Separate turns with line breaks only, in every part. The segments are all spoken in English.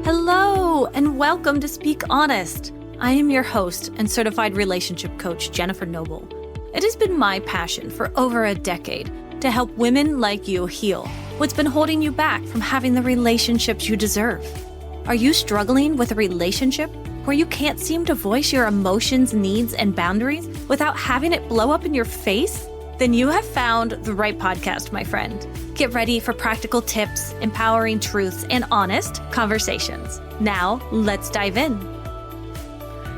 Hello, and welcome to Speak Honest. I am your host and certified relationship coach, Jenn Noble. It has been my passion for over a decade to help women like you heal what's been holding you back from having the relationships you deserve. Are you struggling with a relationship where you can't seem to voice your emotions, needs, and boundaries without having it blow up in your face? Then you have found the right podcast, my friend. Get ready for practical tips, empowering truths, and honest conversations. Now, let's dive in.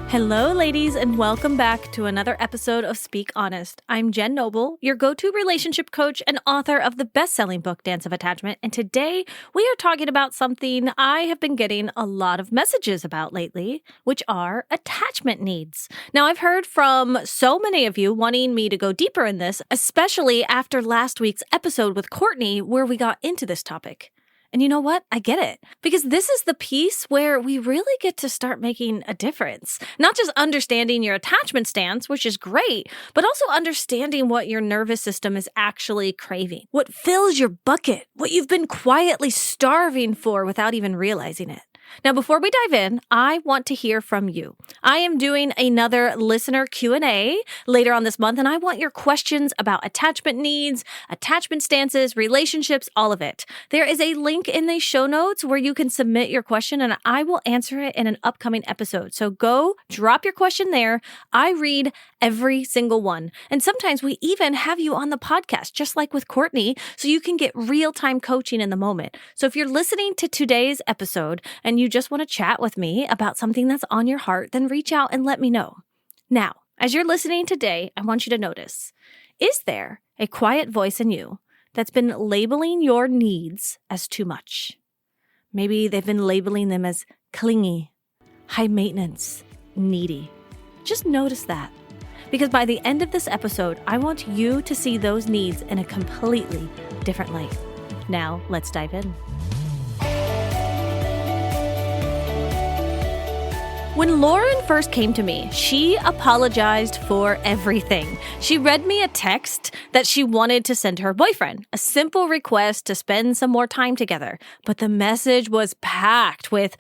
Hello, ladies, and welcome back to another episode of Speak Honest. I'm Jenn Noble, your go-to relationship coach and author of the best-selling book, Dance of Attachment. And today, we are talking about something I have been getting a lot of messages about lately, which are attachment needs. Now, I've heard from so many of you wanting me to go deeper in this, especially after last week's episode with Courtney, where we got into this topic. And you know what? I get it. Because this is the piece where we really get to start making a difference. Not just understanding your attachment stance, which is great, but also understanding what your nervous system is actually craving. What fills your bucket, what you've been quietly starving for without even realizing it. Now, before we dive in, I want to hear from you. I am doing another listener Q&A later on this month, and I want your questions about attachment needs, attachment stances, relationships, all of it. There is a link in the show notes where you can submit your question, and I will answer it in an upcoming episode. So go drop your question there. I read every single one. And sometimes we even have you on the podcast, just like with Courtney, so you can get real-time coaching in the moment. So if you're listening to today's episode and you just want to chat with me about something that's on your heart, then reach out and let me know. Now, as you're listening today, I want you to notice, is there a quiet voice in you that's been labeling your needs as too much? Maybe they've been labeling them as clingy, high maintenance, needy. Just notice that. Because by the end of this episode, I want you to see those needs in a completely different light. Now, let's dive in. When Lauren first came to me, she apologized for everything. She read me a text that she wanted to send her boyfriend, a simple request to spend some more time together. But the message was packed with,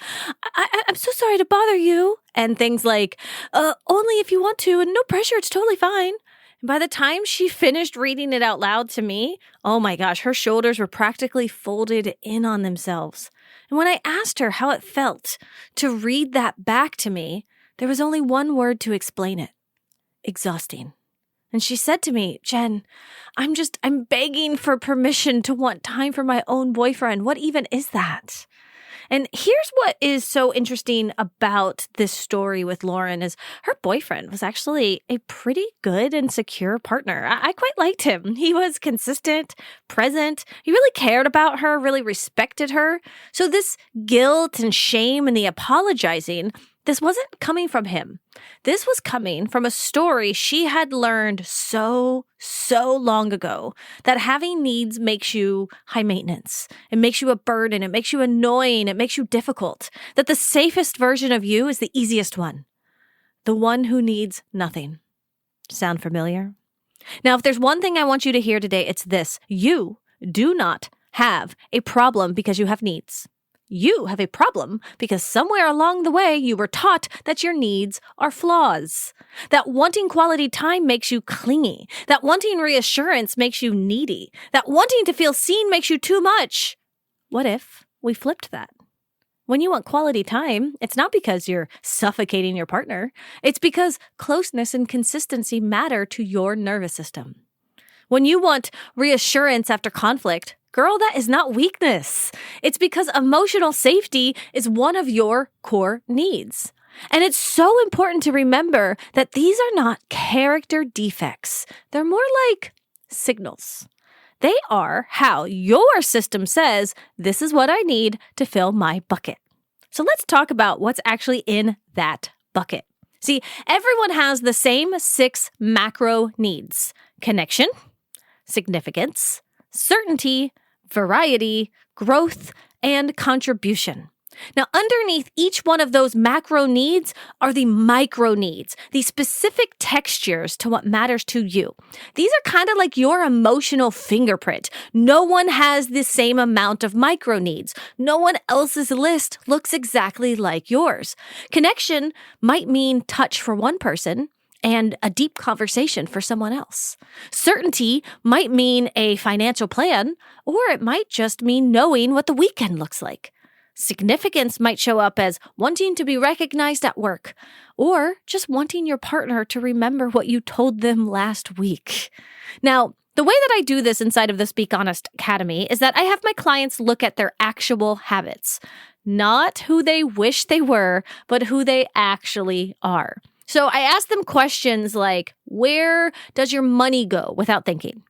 I'm so sorry to bother you, and things like, only if you want to, and no pressure, it's totally fine. And by the time she finished reading it out loud to me, oh my gosh, her shoulders were practically folded in on themselves. And when I asked her how it felt to read that back to me, there was only one word to explain it: exhausting. And she said to me, Jenn, I'm begging for permission to want time for my own boyfriend. What even is that? And here's what is so interesting about this story with Lauren is her boyfriend was actually a pretty good and secure partner. I quite liked him. He was consistent, present. He really cared about her, really respected her. So this guilt and shame and the apologizing, this wasn't coming from him. This was coming from a story she had learned so long ago, that having needs makes you high maintenance. It makes you a burden. It makes you annoying. It makes you difficult. That the safest version of you is the easiest one. The one who needs nothing. Sound familiar? Now, if there's one thing I want you to hear today, it's this. You do not have a problem because you have needs. You have a problem because somewhere along the way you were taught that your needs are flaws. That wanting quality time makes you clingy. That wanting reassurance makes you needy. That wanting to feel seen makes you too much. What if we flipped that? When you want quality time, it's not because you're suffocating your partner. It's because closeness and consistency matter to your nervous system. When you want reassurance after conflict, girl, that is not weakness. It's because emotional safety is one of your core needs. And it's so important to remember that these are not character defects. They're more like signals. They are how your system says, this is what I need to fill my bucket. So let's talk about what's actually in that bucket. See, everyone has the same 6 macro needs: connection, significance, certainty, variety, growth, and contribution. Now, underneath each one of those macro needs are the micro needs, the specific textures to what matters to you. These are kind of like your emotional fingerprint. No one has the same amount of micro needs. No one else's list looks exactly like yours. Connection might mean touch for one person and a deep conversation for someone else. Certainty might mean a financial plan, or it might just mean knowing what the weekend looks like. Significance might show up as wanting to be recognized at work, or just wanting your partner to remember what you told them last week. Now, the way that I do this inside of the Speak Honest Academy is that I have my clients look at their actual habits, not who they wish they were, but who they actually are. So I ask them questions like, where does your money go without thinking?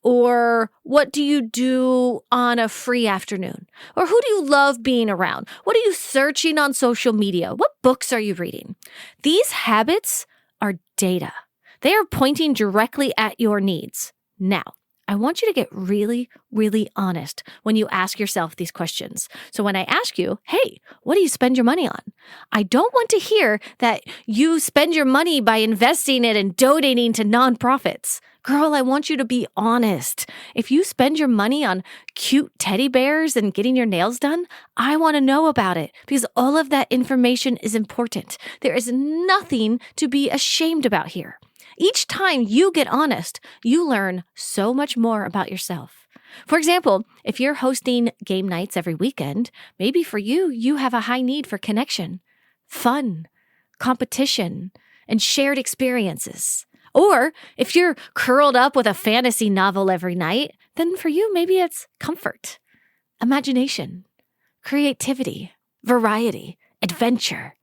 Or what do you do on a free afternoon? Or who do you love being around? What are you searching on social media? What books are you reading? These habits are data. They are pointing directly at your needs. Now, I want you to get really, really honest when you ask yourself these questions. So when I ask you, hey, what do you spend your money on? I don't want to hear that you spend your money by investing it and donating to nonprofits. Girl, I want you to be honest. If you spend your money on cute teddy bears and getting your nails done, I want to know about it because all of that information is important. There is nothing to be ashamed about here. Each time you get honest, you learn so much more about yourself. For example, if you're hosting game nights every weekend, maybe for you, you have a high need for connection, fun, competition, and shared experiences. Or if you're curled up with a fantasy novel every night, then for you, maybe it's comfort, imagination, creativity, variety, adventure.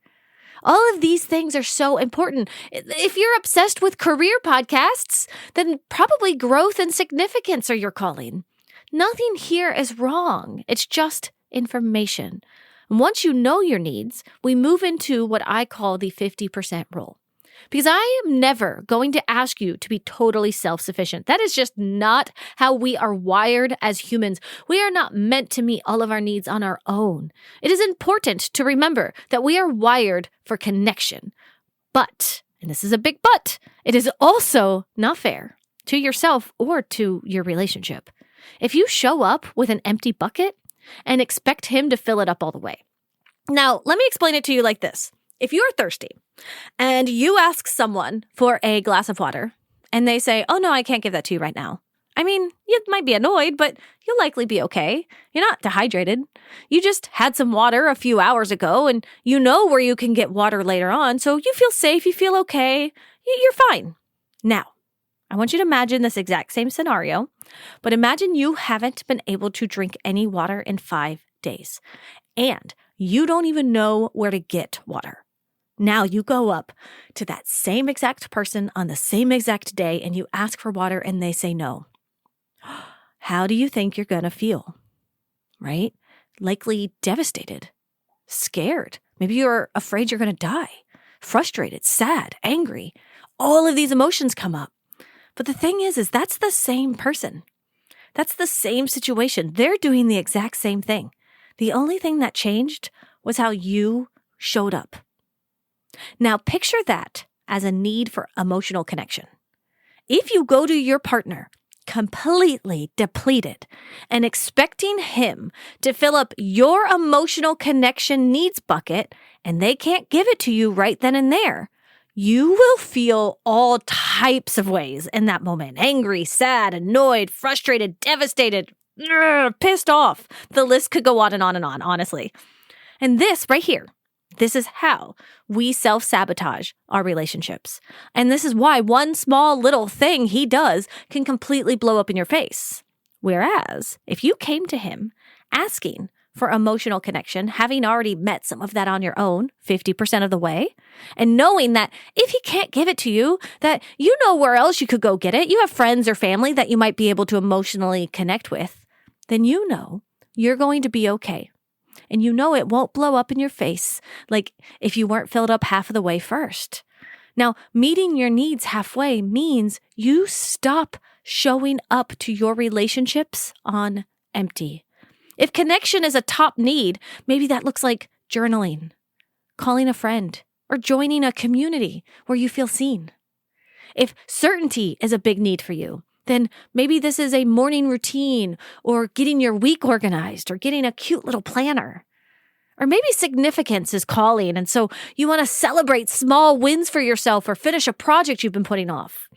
All of these things are so important. If you're obsessed with career podcasts, then probably growth and significance are your calling. Nothing here is wrong. It's just information. And once you know your needs, we move into what I call the 50% rule. Because I am never going to ask you to be totally self-sufficient. That is just not how we are wired as humans. We are not meant to meet all of our needs on our own. It is important to remember that we are wired for connection. But, and this is a big but, it is also not fair to yourself or to your relationship if you show up with an empty bucket and expect him to fill it up all the way. Now, let me explain it to you like this. If you're thirsty and you ask someone for a glass of water and they say, oh no, I can't give that to you right now. I mean, you might be annoyed, but you'll likely be okay. You're not dehydrated. You just had some water a few hours ago and you know where you can get water later on. So you feel safe. You feel okay. You're fine. Now, I want you to imagine this exact same scenario, but imagine you haven't been able to drink any water in 5 days and you don't even know where to get water. Now you go up to that same exact person on the same exact day and you ask for water and they say no. How do you think you're going to feel? Right? Likely devastated, scared. Maybe you're afraid you're going to die, frustrated, sad, angry. All of these emotions come up. But the thing is that's the same person. That's the same situation. They're doing the exact same thing. The only thing that changed was how you showed up. Now, picture that as a need for emotional connection. If you go to your partner completely depleted and expecting him to fill up your emotional connection needs bucket and they can't give it to you right then and there, you will feel all types of ways in that moment. Angry, sad, annoyed, frustrated, devastated, pissed off. The list could go on and on and on, honestly. And this right here, this is how we self-sabotage our relationships. And this is why one small little thing he does can completely blow up in your face. Whereas if you came to him asking for emotional connection, having already met some of that on your own 50% of the way, and knowing that if he can't give it to you, that you know where else you could go get it, you have friends or family that you might be able to emotionally connect with, then you know you're going to be okay. And you know it won't blow up in your face like if you weren't filled up half of the way first. Now, meeting your needs halfway means you stop showing up to your relationships on empty. If connection is a top need, maybe that looks like journaling, calling a friend, or joining a community where you feel seen. If certainty is a big need for you, then maybe this is a morning routine or getting your week organized or getting a cute little planner. Or maybe significance is calling, and so you want to celebrate small wins for yourself or finish a project you've been putting off.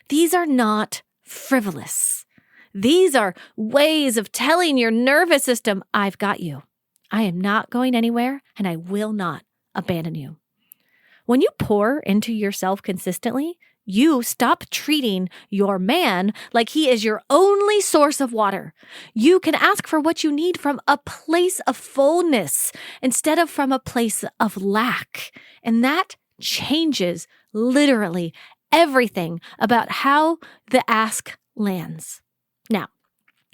These are not frivolous. These are ways of telling your nervous system, I've got you. I am not going anywhere, and I will not abandon you. When you pour into yourself consistently, you stop treating your man like he is your only source of water. You can ask for what you need from a place of fullness instead of from a place of lack. And that changes literally everything about how the ask lands. Now,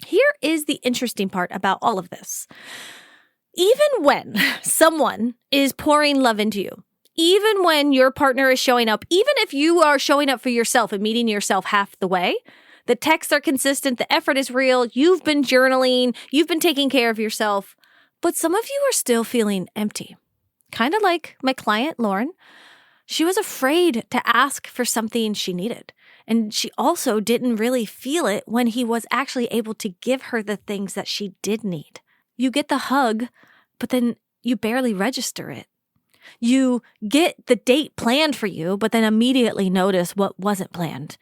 here is the interesting part about all of this. Even when someone is pouring love into you, even when your partner is showing up, even if you are showing up for yourself and meeting yourself half the way, the texts are consistent, the effort is real, you've been journaling, you've been taking care of yourself, but some of you are still feeling empty. Kind of like my client, Lauren. She was afraid to ask for something she needed. And she also didn't really feel it when he was actually able to give her the things that she did need. You get the hug, but then you barely register it. You get the date planned for you, but then immediately notice what wasn't planned.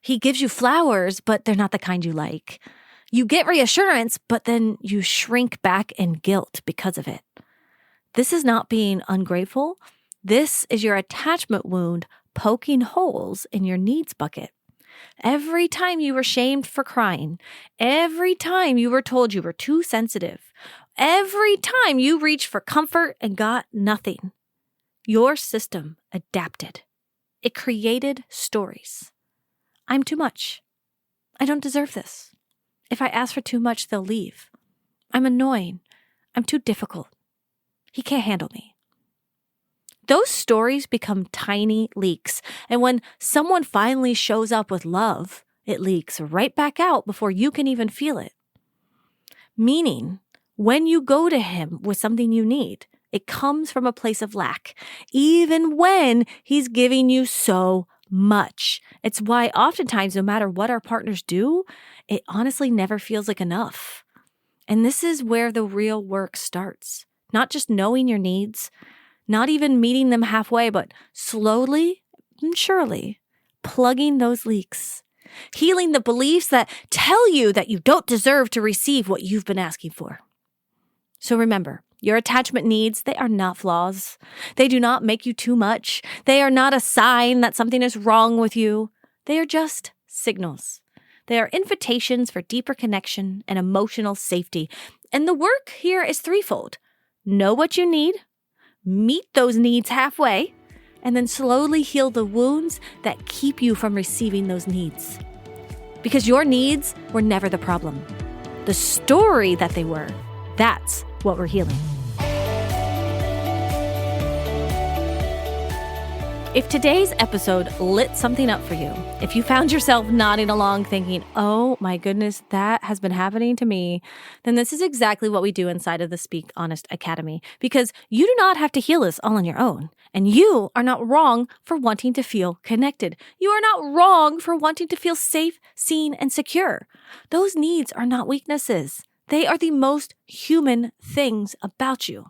He gives you flowers, but they're not the kind you like. You get reassurance, but then you shrink back in guilt because of it. This is not being ungrateful. This is your attachment wound poking holes in your needs bucket. Every time you were shamed for crying, every time you were told you were too sensitive, every time you reached for comfort and got nothing, your system adapted. It created stories. I'm too much. I don't deserve this. If I ask for too much, they'll leave. I'm annoying. I'm too difficult. He can't handle me. Those stories become tiny leaks, and when someone finally shows up with love, it leaks right back out before you can even feel it. Meaning, when you go to him with something you need, it comes from a place of lack, even when he's giving you so much. It's why oftentimes, no matter what our partners do, it honestly never feels like enough. And this is where the real work starts. Not just knowing your needs, not even meeting them halfway, but slowly and surely plugging those leaks, healing the beliefs that tell you that you don't deserve to receive what you've been asking for. So remember, your attachment needs, they are not flaws. They do not make you too much. They are not a sign that something is wrong with you. They are just signals. They are invitations for deeper connection and emotional safety. And the work here is threefold. Know what you need, meet those needs halfway, and then slowly heal the wounds that keep you from receiving those needs. Because your needs were never the problem. The story that they were, that's what we're healing. If today's episode lit something up for you, if you found yourself nodding along thinking, oh my goodness, that has been happening to me, then this is exactly what we do inside of the Speak Honest Academy, because you do not have to heal this all on your own. And you are not wrong for wanting to feel connected. You are not wrong for wanting to feel safe, seen, and secure. Those needs are not weaknesses. They are the most human things about you.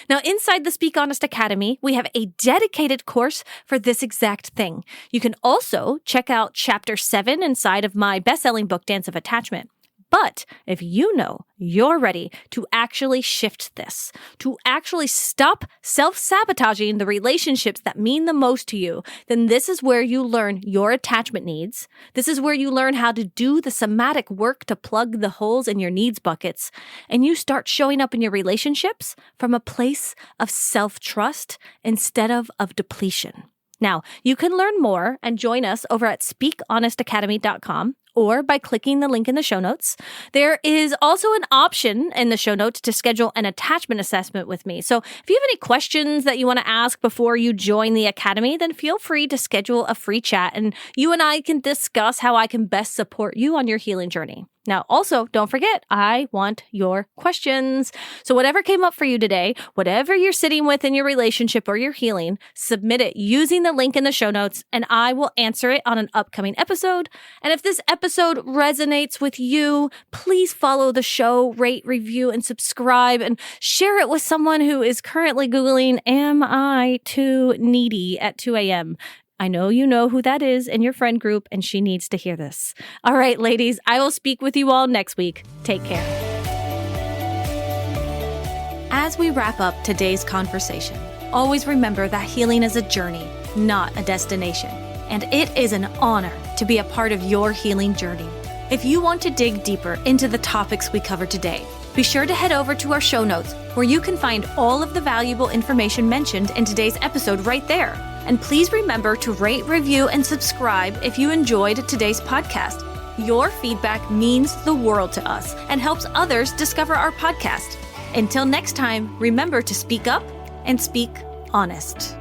Now, inside the Speak Honest Academy, we have a dedicated course for this exact thing. You can also check out Chapter 7 inside of my best-selling book, Dance of Attachment. But if you know you're ready to actually shift this, to actually stop self-sabotaging the relationships that mean the most to you, then this is where you learn your attachment needs. This is where you learn how to do the somatic work to plug the holes in your needs buckets. And you start showing up in your relationships from a place of self-trust instead of depletion. Now, you can learn more and join us over at speakhonestacademy.com. or by clicking the link in the show notes. There is also an option in the show notes to schedule an attachment assessment with me. So if you have any questions that you want to ask before you join the Academy, then feel free to schedule a free chat and you and I can discuss how I can best support you on your healing journey. Now, also, don't forget, I want your questions. So whatever came up for you today, whatever you're sitting with in your relationship or your healing, submit it using the link in the show notes, and I will answer it on an upcoming episode. And if this episode resonates with you, please follow the show, rate, review, and subscribe, and share it with someone who is currently Googling, "Am I too needy?" at 2 a.m. I know you know who that is in your friend group, and she needs to hear this. All right, ladies, I will speak with you all next week. Take care. As we wrap up today's conversation, always remember that healing is a journey, not a destination. And it is an honor to be a part of your healing journey. If you want to dig deeper into the topics we covered today, be sure to head over to our show notes, where you can find all of the valuable information mentioned in today's episode right there. And please remember to rate, review, and subscribe if you enjoyed today's podcast. Your feedback means the world to us and helps others discover our podcast. Until next time, remember to speak up and speak honest.